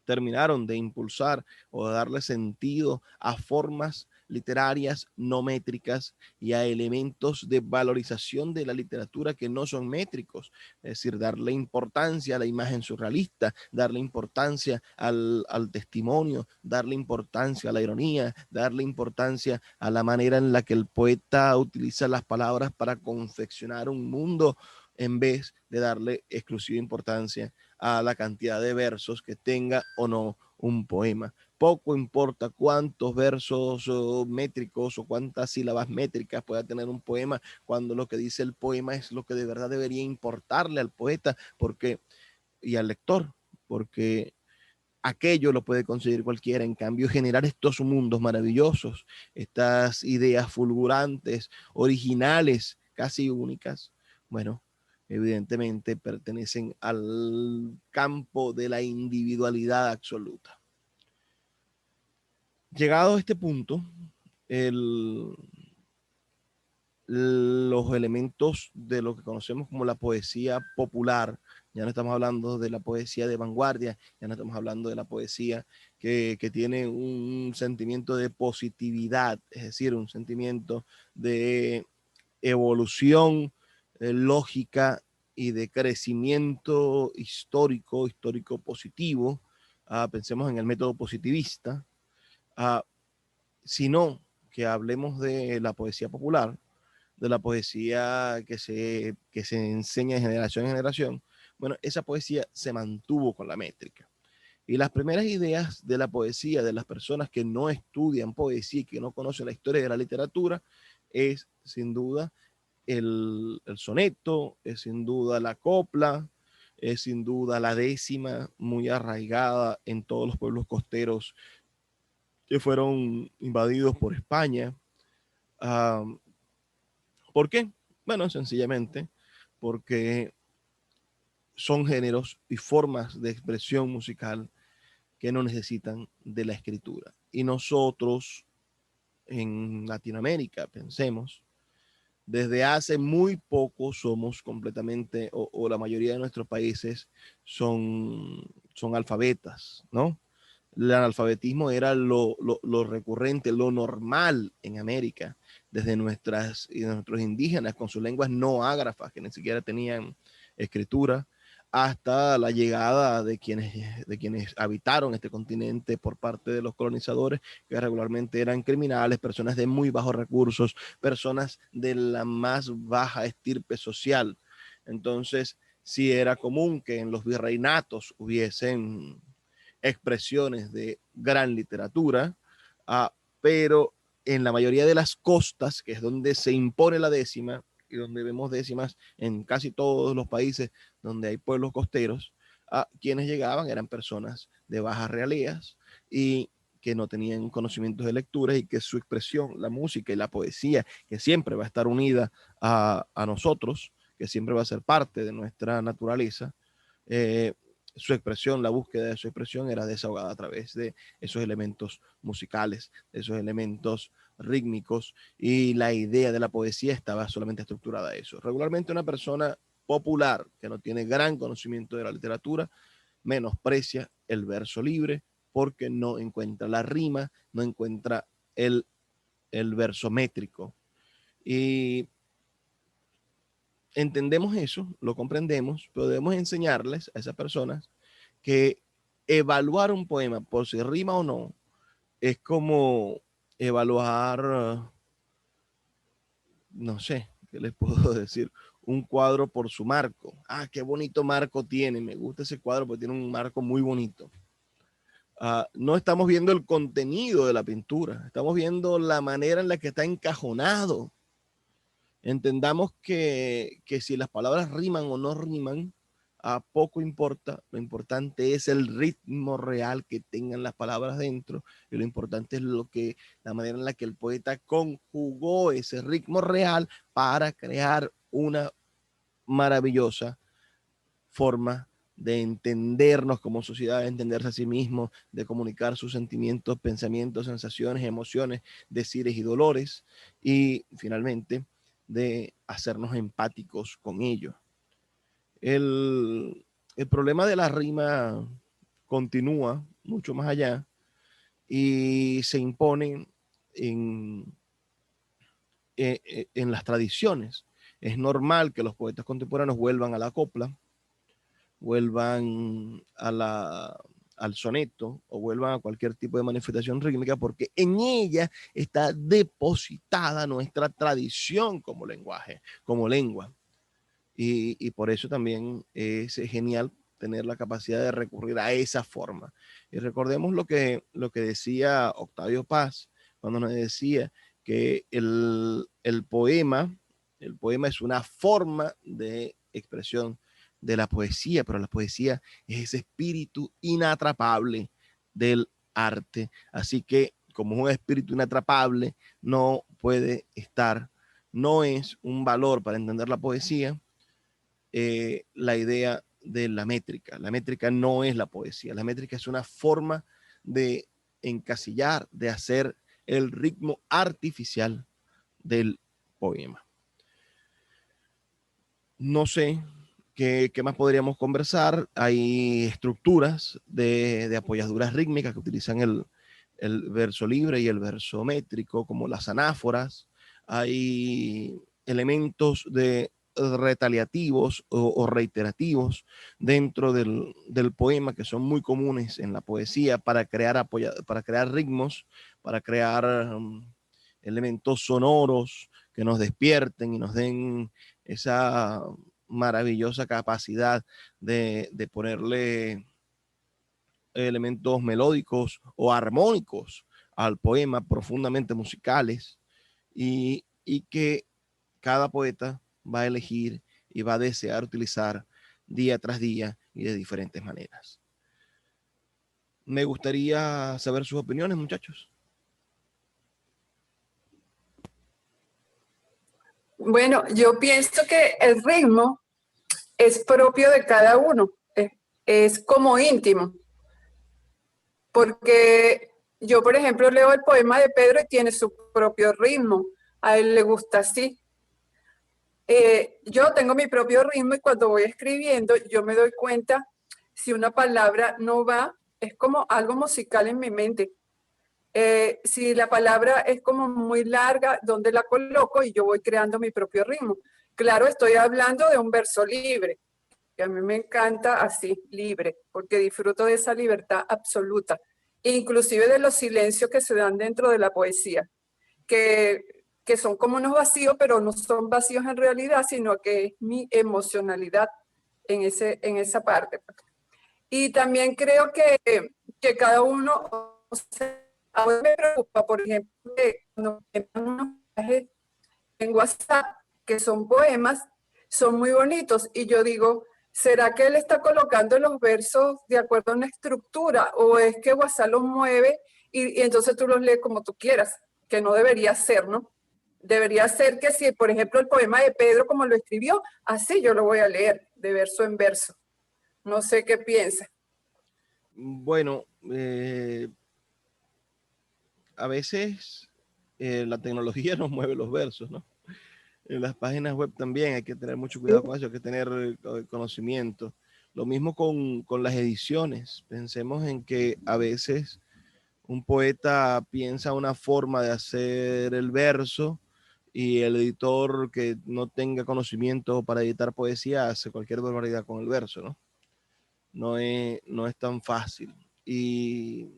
Speaker 1: terminaron de impulsar o de darle sentido a formas literarias no métricas y a elementos de valorización de la literatura que no son métricos, es decir, darle importancia a la imagen surrealista, darle importancia al testimonio, darle importancia a la ironía, darle importancia a la manera en la que el poeta utiliza las palabras para confeccionar un mundo en vez de darle exclusiva importancia a la cantidad de versos que tenga o no un poema. Poco importa cuántos versos métricos o cuántas sílabas métricas pueda tener un poema, cuando lo que dice el poema es lo que de verdad debería importarle al poeta y al lector, porque aquello lo puede conseguir cualquiera. En cambio, generar estos mundos maravillosos, estas ideas fulgurantes, originales, casi únicas, bueno, evidentemente pertenecen al campo de la individualidad absoluta. Llegado a este punto, los elementos de lo que conocemos como la poesía popular, ya no estamos hablando de la poesía de vanguardia, ya no estamos hablando de la poesía que tiene un sentimiento de positividad, es decir, un sentimiento de evolución lógica y de crecimiento histórico positivo. Pensemos en el método positivista, sino que hablemos de la poesía popular, de la poesía que se enseña de generación en generación. Bueno, esa poesía se mantuvo con la métrica. Y las primeras ideas de la poesía de las personas que no estudian poesía y que no conocen la historia de la literatura es sin duda el soneto, es sin duda la copla, es sin duda la décima, muy arraigada en todos los pueblos costeros que fueron invadidos por España. Uh, ¿Por qué? Bueno, sencillamente porque son géneros y formas de expresión musical que no necesitan de la escritura. Y nosotros en Latinoamérica, pensemos, desde hace muy poco somos completamente, o la mayoría de nuestros países son alfabetas, ¿no? El analfabetismo era lo recurrente, lo normal en América, desde nuestros indígenas con sus lenguas no ágrafas, que ni siquiera tenían escritura, hasta la llegada de quienes habitaron este continente por parte de los colonizadores, que regularmente eran criminales, personas de muy bajos recursos, personas de la más baja estirpe social. Entonces, sí era común que en los virreinatos hubiesen expresiones de gran literatura, pero en la mayoría de las costas, que es donde se impone la décima, y donde vemos décimas en casi todos los países donde hay pueblos costeros, quienes llegaban eran personas de bajas realías y que no tenían conocimientos de lectura y que su expresión, la música y la poesía, que siempre va a estar unida a nosotros, que siempre va a ser parte de nuestra naturaleza, su expresión, la búsqueda de su expresión era desahogada a través de esos elementos musicales, de esos elementos rítmicos, y la idea de la poesía estaba solamente estructurada a eso. Regularmente una persona popular que no tiene gran conocimiento de la literatura menosprecia el verso libre porque no encuentra la rima, no encuentra el verso métrico. Y entendemos eso, lo comprendemos, pero debemos enseñarles a esas personas que evaluar un poema por si rima o no es como evaluar, no sé, ¿qué les puedo decir? Un cuadro por su marco. Qué bonito marco tiene, me gusta ese cuadro porque tiene un marco muy bonito. No estamos viendo el contenido de la pintura, estamos viendo la manera en la que está encajonado. Entendamos que si las palabras riman o no riman, a poco importa, lo importante es el ritmo real que tengan las palabras dentro, y lo importante es la manera en la que el poeta conjugó ese ritmo real para crear una maravillosa forma de entendernos como sociedad, de entenderse a sí mismo, de comunicar sus sentimientos, pensamientos, sensaciones, emociones, desires y dolores, y finalmente de hacernos empáticos con ellos. El problema de la rima continúa mucho más allá y se impone en, en las tradiciones. Es normal que los poetas contemporáneos vuelvan a la copla, vuelvan al soneto o vuelvan a cualquier tipo de manifestación rítmica, porque en ella está depositada nuestra tradición como lenguaje, como lengua. Y por eso también es genial tener la capacidad de recurrir a esa forma. Y recordemos lo que decía Octavio Paz cuando nos decía que el poema es una forma de expresión de la poesía, pero la poesía es ese espíritu inatrapable del arte. Así que como es un espíritu inatrapable, no puede estar, no es un valor para entender la poesía, la idea de la métrica. La métrica no es la poesía, la métrica es una forma de encasillar, de hacer el ritmo artificial del poema. No sé qué más podríamos conversar. Hay estructuras de apoyaduras rítmicas que utilizan el verso libre y el verso métrico, como las anáforas. Hay elementos de retaliativos o reiterativos dentro del poema que son muy comunes en la poesía para para crear ritmos, para crear elementos sonoros que nos despierten y nos den esa maravillosa capacidad de ponerle elementos melódicos o armónicos al poema, profundamente musicales, y que cada poeta va a elegir y va a desear utilizar día tras día y de diferentes maneras. Me gustaría saber sus opiniones, muchachos.
Speaker 2: Bueno, yo pienso que el ritmo es propio de cada uno, es como íntimo, porque yo, por ejemplo, leo el poema de Pedro y tiene su propio ritmo, a él le gusta así. Yo tengo mi propio ritmo y cuando voy escribiendo yo me doy cuenta si una palabra no va, es como algo musical en mi mente. Si la palabra es como muy larga, ¿dónde la coloco? Y yo voy creando mi propio ritmo. Claro, estoy hablando de un verso libre, que a mí me encanta así, libre, porque disfruto de esa libertad absoluta, inclusive de los silencios que se dan dentro de la poesía, que son como unos vacíos, pero no son vacíos en realidad, sino que es mi emocionalidad en esa parte. Y también creo que cada uno, o sea, a mí me preocupa, por ejemplo, que cuando me mandan unos mensajes en WhatsApp, que son poemas, son muy bonitos, y yo digo, ¿será que él está colocando los versos de acuerdo a una estructura, o es que WhatsApp los mueve y entonces tú los lees como tú quieras? Que no debería ser, ¿no? Debería ser que si, por ejemplo, el poema de Pedro, como lo escribió, así yo lo voy a leer, de verso en verso. No sé qué piensa.
Speaker 1: Bueno, a veces la tecnología nos mueve los versos, ¿no? En las páginas web también hay que tener mucho cuidado con eso, hay que tener conocimiento. Lo mismo con las ediciones. Pensemos en que a veces un poeta piensa una forma de hacer el verso y el editor que no tenga conocimiento para editar poesía hace cualquier barbaridad con el verso, ¿no? No es tan fácil. Y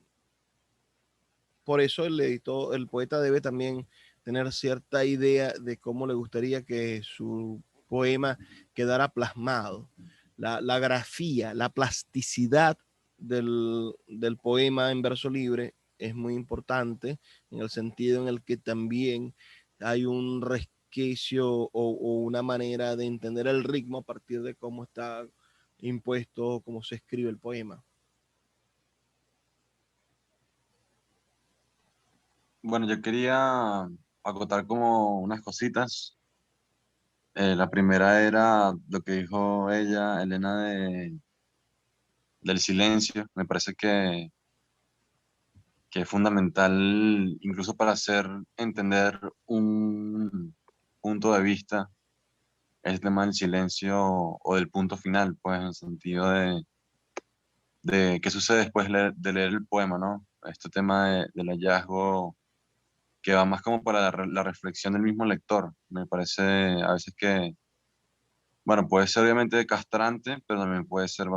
Speaker 1: por eso el editor, el poeta debe también tener cierta idea de cómo le gustaría que su poema quedara plasmado. La grafía, la plasticidad del poema en verso libre es muy importante en el sentido en el que también hay un resquicio o una manera de entender el ritmo a partir de cómo está impuesto, cómo se escribe el poema.
Speaker 3: Bueno, yo quería acotar como unas cositas. La primera era lo que dijo ella, Elena, del silencio. Me parece que es fundamental incluso para hacer entender un punto de vista, el tema del silencio o del punto final, pues en el sentido de qué sucede después de leer el poema, ¿no? Este tema del hallazgo que va más como para la reflexión del mismo lector. Me parece a veces que, bueno, puede ser obviamente castrante, pero también puede ser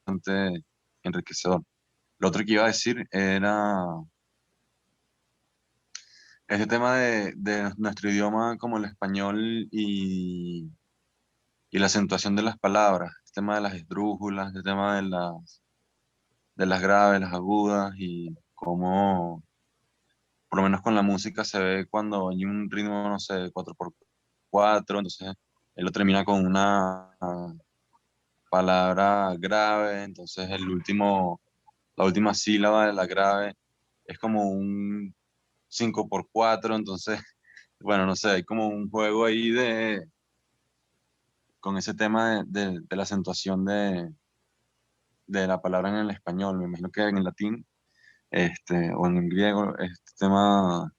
Speaker 3: bastante enriquecedor. Lo otro que iba a decir era ese tema de nuestro idioma como el español y la acentuación de las palabras, el tema de las esdrújulas, el tema de las graves, las agudas y cómo, por lo menos con la música se ve cuando hay un ritmo, no sé, 4x4, entonces él lo termina con una palabra grave, entonces la última sílaba de la grave es como un 5x4, entonces, bueno, no sé, hay como un juego ahí con ese tema de la acentuación de la palabra en el español, me imagino que en el latín, o en el griego, este tema.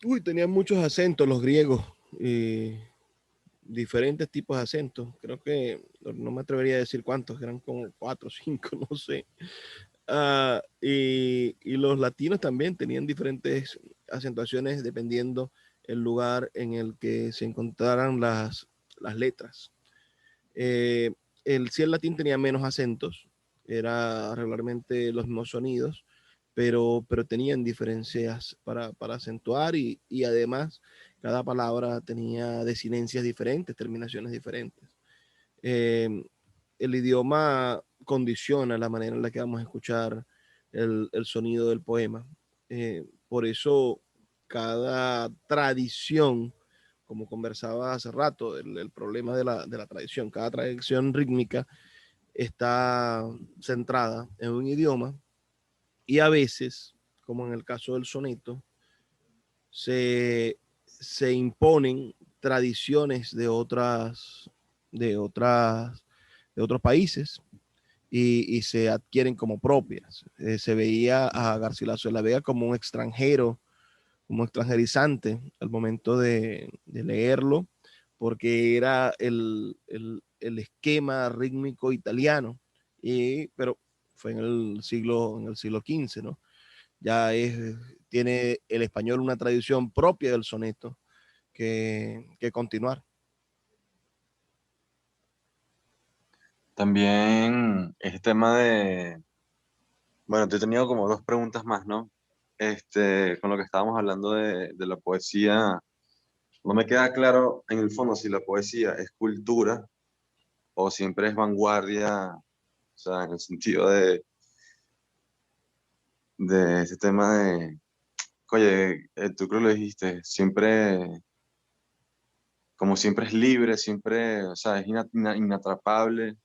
Speaker 1: Uy, tenían muchos acentos los griegos, diferentes tipos de acentos. Creo que no me atrevería a decir cuántos, eran como cuatro o cinco, no sé. Y los latinos también tenían diferentes acentuaciones dependiendo el lugar en el que se encontraran las letras. Sí, el latín tenía menos acentos, era regularmente los mismos sonidos, pero tenían diferencias para acentuar y además cada palabra tenía desinencias diferentes, terminaciones diferentes. Eh, el idioma condiciona la manera en la que vamos a escuchar el sonido del poema. Por eso cada tradición, como conversaba hace rato, el problema de la tradición, cada tradición rítmica está centrada en un idioma y a veces, como en el caso del soneto, se imponen tradiciones de otras, de otros países y se adquieren como propias. Se veía a Garcilaso de la Vega como un extranjero, como extranjerizante al momento de leerlo, porque era el esquema rítmico italiano, pero fue en el siglo XV, ¿no? Ya tiene el español una tradición propia del soneto que continuar.
Speaker 3: También este tema de, bueno, te he tenido como dos preguntas más, ¿no? Con lo que estábamos hablando de la poesía, no me queda claro en el fondo si la poesía es cultura o siempre es vanguardia, o sea, en el sentido de ese tema de, oye, tú creo que lo dijiste, siempre, como siempre es libre, siempre, o sea, es inatrapable.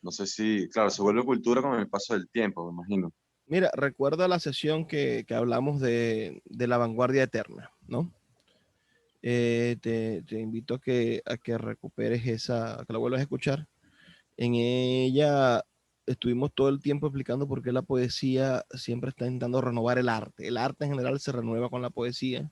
Speaker 3: No sé si, claro, se vuelve cultura con el paso del tiempo, me imagino.
Speaker 1: Mira, recuerda la sesión que hablamos de la vanguardia eterna, ¿no? Te invito a que recuperes esa, a que la vuelvas a escuchar. En ella estuvimos todo el tiempo explicando por qué la poesía siempre está intentando renovar el arte. El arte en general se renueva con la poesía,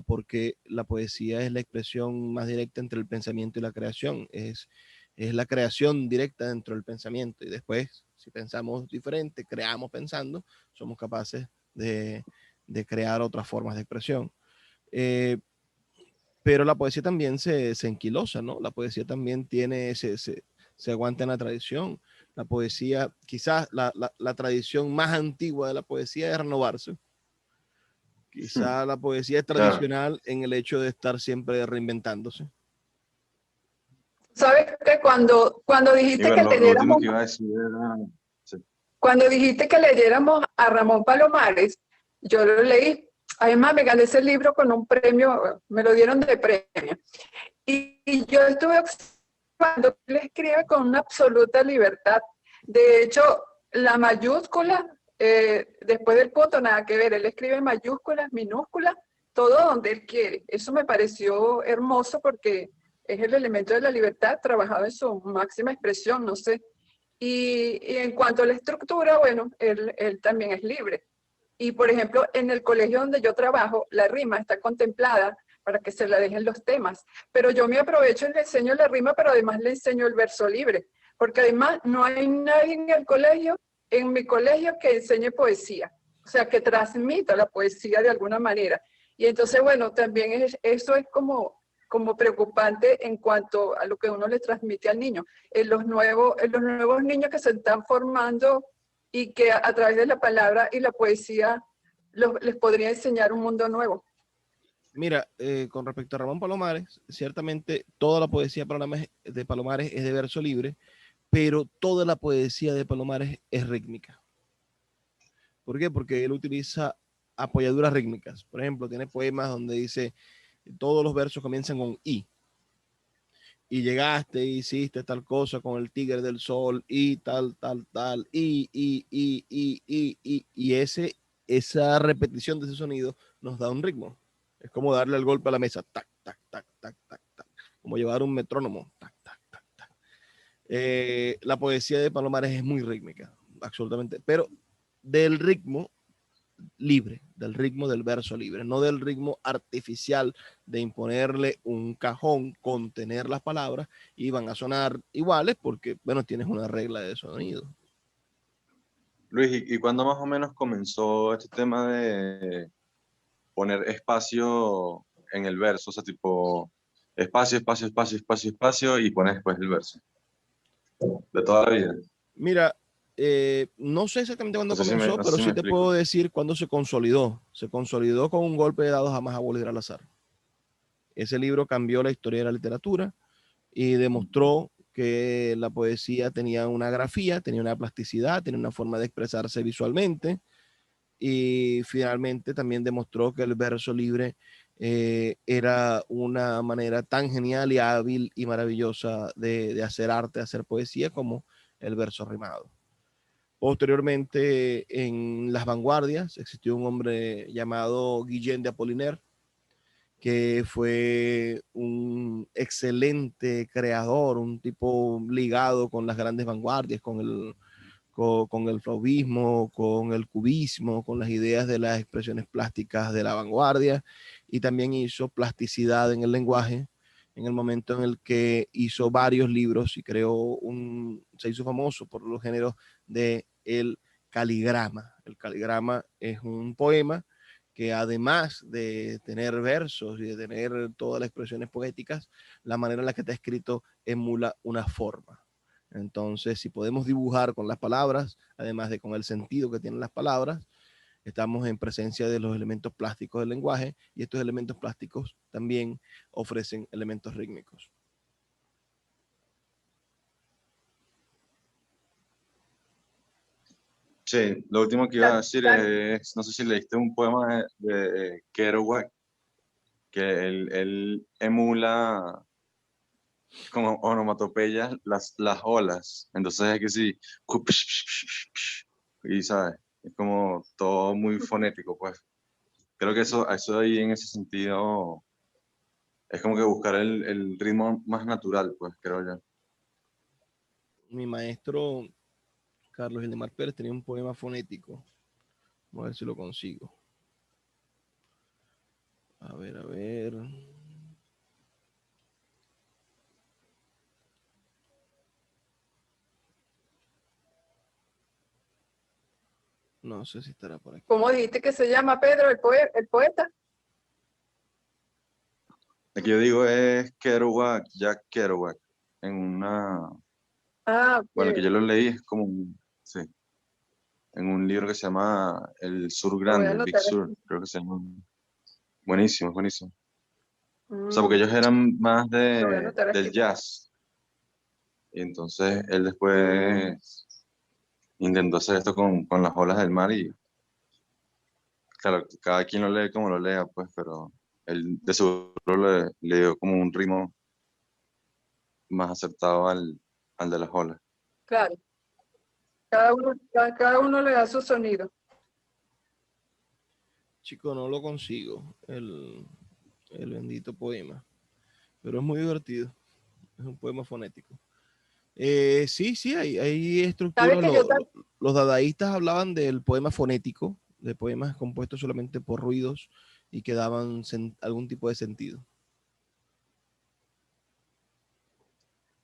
Speaker 1: porque la poesía es la expresión más directa entre el pensamiento y la creación. Es la creación directa dentro del pensamiento. Y después, si pensamos diferente, creamos pensando, somos capaces de crear otras formas de expresión. Eh, pero la poesía también se enquilosa, ¿no? La poesía también se aguanta en la tradición. La poesía, quizás la tradición más antigua de la poesía es renovarse. Quizá la poesía es
Speaker 3: Claro,
Speaker 1: tradicional en el hecho de estar siempre reinventándose.
Speaker 2: Sabes que cuando
Speaker 3: y
Speaker 2: dijiste que
Speaker 3: bueno, lo último
Speaker 2: leyéramos,
Speaker 3: que iba a decir era, sí.
Speaker 2: cuando dijiste que leyéramos a Ramón Palomares, yo lo leí. Además, me gané ese libro con un premio, me lo dieron de premio. Y yo estuve observando que él escribe con una absoluta libertad. De hecho, la mayúscula, después del punto, nada que ver. Él escribe mayúsculas, minúsculas, todo donde él quiere. Eso me pareció hermoso porque es el elemento de la libertad trabajado en su máxima expresión, no sé. Y en cuanto a la estructura, bueno, él también es libre. Y por ejemplo, en el colegio donde yo trabajo, la rima está contemplada para que se la dejen los temas. Pero yo me aprovecho y le enseño la rima, pero además le enseño el verso libre. Porque además no hay nadie en el colegio, en mi colegio, que enseñe poesía. O sea, que transmita la poesía de alguna manera. Y entonces, bueno, también eso es como preocupante en cuanto a lo que uno le transmite al niño. En los nuevos niños que se están formando y que a través de la palabra y la poesía les podría enseñar un mundo nuevo.
Speaker 1: Mira, con respecto a Ramón Palomares, ciertamente toda la poesía de Palomares es de verso libre, pero toda la poesía de Palomares es rítmica. ¿Por qué? Porque él utiliza apoyaduras rítmicas. Por ejemplo, tiene poemas donde dice todos los versos comienzan con I. Y llegaste, hiciste tal cosa con el tigre del sol y tal, tal, tal, y esa repetición de ese sonido nos da un ritmo. Es como darle el golpe a la mesa, tac, tac, tac, tac, tac, tac, como llevar un metrónomo, tac, tac, tac, tac. La poesía de Palomares es muy rítmica, absolutamente, pero del ritmo libre, del ritmo del verso libre, no del ritmo artificial de imponerle un cajón, contener las palabras y van a sonar iguales porque, bueno, tienes una regla de sonido.
Speaker 3: Luis, ¿y cuándo más o menos comenzó este tema poner espacio en el verso, o sea, tipo espacio, espacio, espacio, espacio, espacio, y pones después el verso. De toda la vida.
Speaker 1: Mira, no sé exactamente cuándo
Speaker 3: No sé si
Speaker 1: comenzó,
Speaker 3: no sé
Speaker 1: pero
Speaker 3: si me
Speaker 1: sí te
Speaker 3: explico.
Speaker 1: puedo decir cuándo se consolidó. Se consolidó con un golpe de dados jamás abolirá al azar. Ese libro cambió la historia de la literatura y demostró que la poesía tenía una grafía, tenía una plasticidad, tenía una forma de expresarse visualmente, y finalmente también demostró que el verso libre era una manera tan genial y hábil y maravillosa de hacer arte, de hacer poesía, como el verso rimado. Posteriormente, en las vanguardias, existió un hombre llamado Guillén de Apollinaire, que fue un excelente creador, un tipo ligado con las grandes vanguardias, con el fauvismo, con el cubismo, con las ideas de las expresiones plásticas de la vanguardia, y también hizo plasticidad en el lenguaje en el momento en el que hizo varios libros y se hizo famoso por los géneros de el caligrama. El caligrama es un poema que, además de tener versos y de tener todas las expresiones poéticas, la manera en la que está escrito emula una forma. Entonces, si podemos dibujar con las palabras, además de con el sentido que tienen las palabras, estamos en presencia de los elementos plásticos del lenguaje, y estos elementos plásticos también ofrecen elementos rítmicos.
Speaker 3: Sí, lo último que iba a decir es, no sé si leíste un poema de Kerouac, que él emula como onomatopeyas las olas. Entonces es que sí, y sabes, es como todo muy fonético, pues. Creo que eso ahí en ese sentido es como que buscar el ritmo más natural, pues, creo yo.
Speaker 1: Mi maestro Carlos Gildemar Pérez tenía un poema fonético. Vamos a ver si lo consigo. A ver, a ver. No sé si estará por aquí.
Speaker 2: ¿Cómo dijiste que se llama Pedro, el poeta?
Speaker 3: El que yo digo es Kerouac, Jack Kerouac, en una,
Speaker 2: Ah,
Speaker 3: bueno, que
Speaker 2: ok.
Speaker 3: yo lo leí es como, sí, en un libro que se llama El Sur
Speaker 2: Lo voy a
Speaker 3: Grande, Big
Speaker 2: anotar
Speaker 3: Sur,
Speaker 2: aquí.
Speaker 3: creo que se llama. Buenísimo, buenísimo. O sea, porque
Speaker 2: Mm,
Speaker 3: ellos eran más
Speaker 2: lo voy a anotar
Speaker 3: del
Speaker 2: aquí.
Speaker 3: jazz, y entonces él después intentó hacer esto con las olas del mar y, claro, cada quien lo lee como lo lea, pues, pero él de seguro le dio como un ritmo más acertado al de las olas.
Speaker 2: Claro, cada uno le da su sonido.
Speaker 1: Chico, no lo consigo, el bendito poema, pero es muy divertido. Es un poema fonético. Sí, sí, hay
Speaker 2: ¿Sabes
Speaker 1: estructuras.
Speaker 2: que yo
Speaker 1: Los dadaístas hablaban del poema fonético, de poemas compuestos solamente por ruidos y que daban algún tipo de sentido.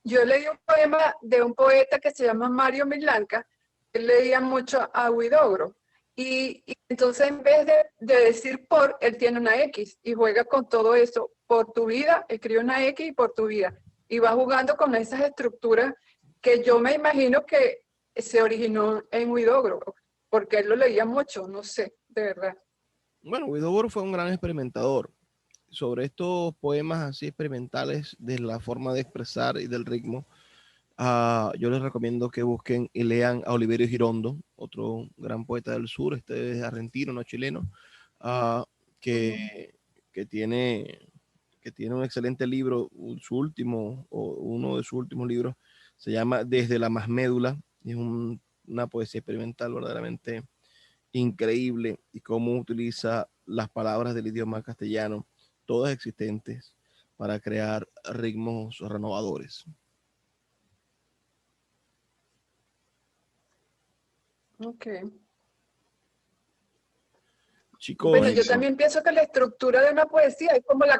Speaker 2: Yo leí un poema de un poeta que se llama Mario Milanca. Él leía mucho a Huidobro. Y entonces, en vez de decir por, él tiene una X y juega con todo eso. Por tu vida, escribe una X y por tu vida. Y va jugando con esas estructuras que yo me imagino que se originó en Huidobro, porque él lo leía mucho, no sé, de verdad.
Speaker 1: Bueno, Huidobro fue un gran experimentador. Sobre estos poemas así experimentales de la forma de expresar y del ritmo, yo les recomiendo que busquen y lean a Oliverio Girondo, otro gran poeta del sur, este es argentino, no chileno, ah, que, que, tiene, que tiene un excelente libro, uno de sus últimos libros, se llama Desde la más médula, y es una poesía experimental verdaderamente increíble, y cómo utiliza las palabras del idioma castellano, todas existentes, para crear ritmos renovadores.
Speaker 2: Okay. Bueno,
Speaker 1: Chicos,
Speaker 2: yo
Speaker 3: Buenísimo.
Speaker 2: también pienso que la estructura de una poesía es como la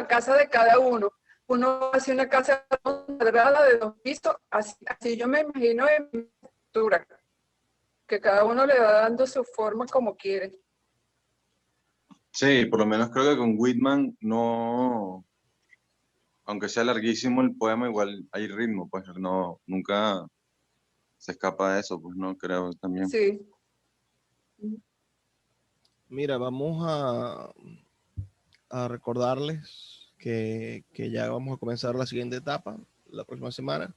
Speaker 2: casa de cada uno. Uno hace una casa cuadrada de 2 pisos, así yo me imagino en mi estructura, que cada uno le va dando su forma como quiere.
Speaker 3: Sí, por lo menos creo que con Whitman no, aunque sea larguísimo el poema, igual hay ritmo, pues no, nunca se escapa de eso, pues no creo también.
Speaker 2: Sí.
Speaker 1: Mira, vamos a recordarles que ya vamos a comenzar la siguiente etapa, la próxima semana.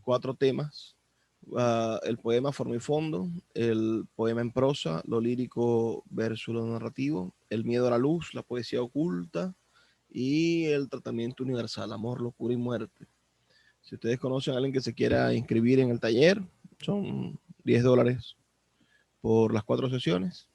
Speaker 1: 4 temas. El poema forma y fondo, el poema en prosa, lo lírico versus lo narrativo, el miedo a la luz, la poesía oculta y el tratamiento universal, amor, locura y muerte. Si ustedes conocen a alguien que se quiera inscribir en el taller, son $10 por las 4 sesiones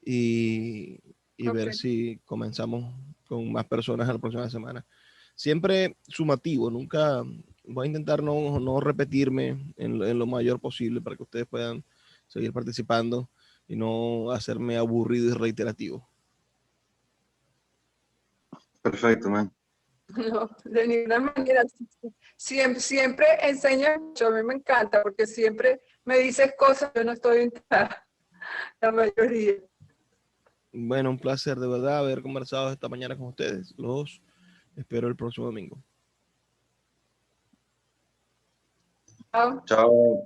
Speaker 1: y, y ver
Speaker 2: Ok.
Speaker 1: si comenzamos con más personas la próxima semana. Siempre sumativo, nunca voy a intentar no repetirme en lo mayor posible para que ustedes puedan seguir participando y no hacerme aburrido y reiterativo.
Speaker 3: Perfecto, man.
Speaker 2: No, de ninguna manera. Siempre, siempre enseñas mucho, a mí me encanta, porque siempre me dices cosas, yo no estoy enterada, la mayoría.
Speaker 1: Bueno, un placer de verdad haber conversado esta mañana con ustedes. Los espero el próximo domingo.
Speaker 2: Chao.
Speaker 3: Chao.